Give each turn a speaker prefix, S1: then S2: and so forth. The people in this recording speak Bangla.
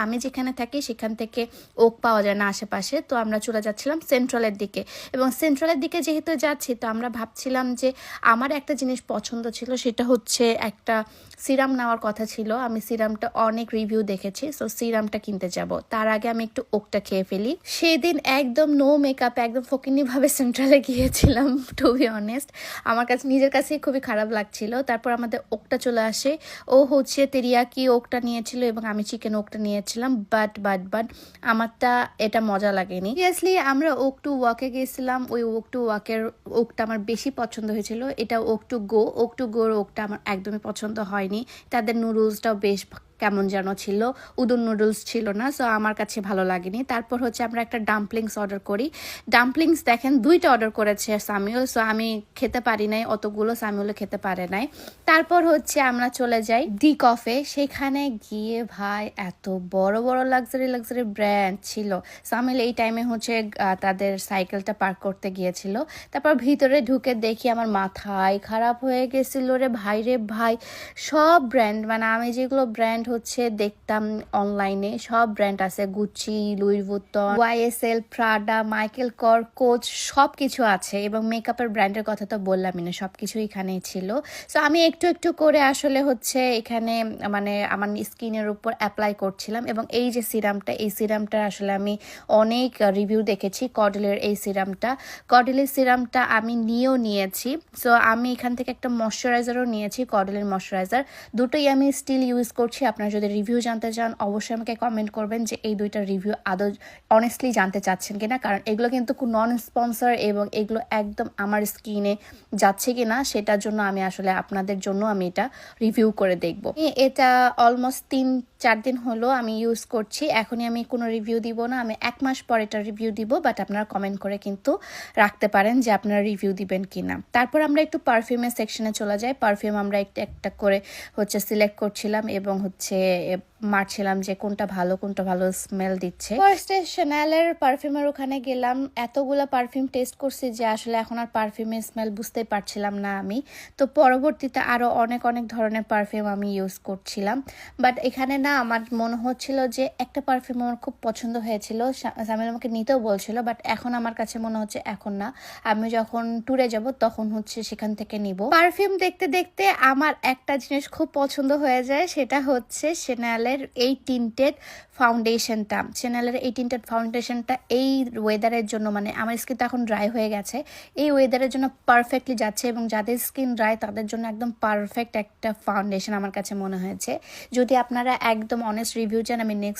S1: আমি যেখানে থাকি সেখান থেকে ওক পাওয়া যায় না আশেপাশে, তো আমরা চলে যাচ্ছিলাম সেন্ট্রালের দিকে। এবং সেন্ট্রালের দিকে যেহেতু যাচ্ছি, তো আমরা ভাবছিলাম যে আমার একটা জিনিস পছন্দ ছিল, সেটা হচ্ছে একটা সিরাম নেওয়ার কথা ছিল। আমি সিরামটা অনেক রিভিউ দেখেছি, সো সিরামটা কিনতে যাব। তার আগে আমি একটু ওকটা খেয়ে ফেলি। সেই দিন একদম নো মেকআপে একদম ফকিনিভাবে সেন্ট্রালে গিয়েছিলাম, টু বি অনেস্ট। আমার কাছে নিজের কাছেই খুবই খারাপ লাগছিল। তারপর আমাদের ওকটা চলে আসে। ও হচ্ছে তেরিয়াকি ওকটা নিয়েছিল এবং আমি চিকেন ওকটা নিয়েছিলাম। বাট আমারটা এটা মজা লাগেনি। সিরিয়াসলি আমরা ওক টু ওয়াকে গেছিলাম, ওই ওক টু ওয়াকের ওকটা আমার বেশি পছন্দ হয়েছিল। এটা ওক টু গোর ওকটা আমার একদমই পছন্দ হয়নি। তাদের নুডলসটাও বেশ কেমন যেন ছিল, উদুন নুডলস ছিল না, সো আমার কাছে ভালো লাগেনি। তারপর হচ্ছে আমরা একটা ডাম্পলিংস অর্ডার করি। ডাম্পলিংস দেখেন 2টা অর্ডার করেছে সামিউল, সো আমি খেতে পারি নাই অতগুলো, সামিউলও খেতে পারে নাই। তারপর হচ্ছে আমরা চলে যাই ডি কফে। সেখানে গিয়ে ভাই এত বড় বড় লাক্সারি ব্র্যান্ড ছিল। সামিউল এই টাইমে হচ্ছে তাদের সাইকেলটা পার্ক করতে গিয়েছিল। তারপর ভিতরে ঢুকে দেখি আমার মাথায় খারাপ হয়ে গেছিল রে ভাই। সব ব্র্যান্ড, মানে আমি যেগুলো ব্র্যান্ড হচ্ছে দেখতাম অনলাইনে, সব ব্র্যান্ড আছে। Gucci, Louis Vuitton, YSL, Prada, Michael Kors, Coach, সব কিছু আছে। এবং মেকআপের ব্র্যান্ডের কথা তো বললামই না, সব কিছু এখানেই ছিল। সো আমি একটু করে আসলে হচ্ছে এখানে মানে আমার স্কিনের উপর অ্যাপ্লাই করছিলাম। এবং এই যে সিরামটা, এই সিরামটা আসলে আমি অনেক রিভিউ দেখেছি। কডেলের এই সিরামটা আমি নিয়েছি। সো আমি এখান থেকে একটা ময়শ্চারাইজারও নিয়েছি, কডেলের ময়শ্চারাইজার। দুটোই আমি স্টিল ইউজ করছি। আপনারা যদি রিভিউ জানতে চান অবশ্যই আমাকে কমেন্ট করবেন যে এই দুইটা রিভিউ আদৌ অনেস্টলি জানতে চাচ্ছেন কিনা, কারণ এগুলো কিন্তু নন স্পন্সর এবং এগুলো একদম আমার স্কিনে যাচ্ছে কিনা সেটার জন্য আমি আসলে আপনাদের জন্য আমি এটা রিভিউ করে দেখব। এটা অলমোস্ট 3-4 দিন হলো আমি ইউজ করছি। এখনই আমি কোনো রিভিউ দিব না, আমি 1 মাস পর এটা রিভিউ দিব। বাট আপনারা কমেন্ট করে কিন্তু রাখতে পারেন যে আপনারা রিভিউ দিবেন কিনা। তারপর আমরা একটু পারফিউমের সেকশনে চলে যাই। পারফিউম আমরা একটা করে হচ্ছে সিলেক্ট করছিলাম এবং হচ্ছে মারছিলাম যে কোনটা ভালো স্মেল দিচ্ছে। ফার্স্টে শ্যানেলের পারফিউমের ওখানে গেলাম। এতগুলা পারফিউম টেস্ট করছি যে আসলে এখন আর পারফিউমের স্মেল বুঝতেই পারছিলাম না আমি। তো পরবর্তীতে আরো অনেক ধরনের পারফিউম আমি ইউজ করছিলাম। বাট এখানে না আমার মনে হচ্ছিল যে একটা পারফিউম আমার খুব পছন্দ হয়েছিল, সামিল আমাকে নিতেও বলছিল। বাট এখন আমার কাছে মনে হচ্ছে এখন না, আমি যখন ট্যুরে যাব তখন হচ্ছে সেখান থেকে নিব। পারফিউম দেখতে দেখতে আমার একটা জিনিস খুব পছন্দ হয়ে যায়, সেটা হচ্ছে শ্যানেলের এই টিন্টেড ফাউন্ডেশনটা এই ওয়েদারের জন্য, মানে আমার স্কিন তো এখন ড্রাই হয়ে গেছে, এই ওয়েদারের জন্য পারফেক্টলি যাচ্ছে। এবং যাদের স্কিন ড্রাই তাদের জন্য একদম পারফেক্ট একটা ফাউন্ডেশন আমার কাছে মনে হয়েছে। যদি আপনারা একদম অনেস্ট রিভিউ চান, আমি নেক্সট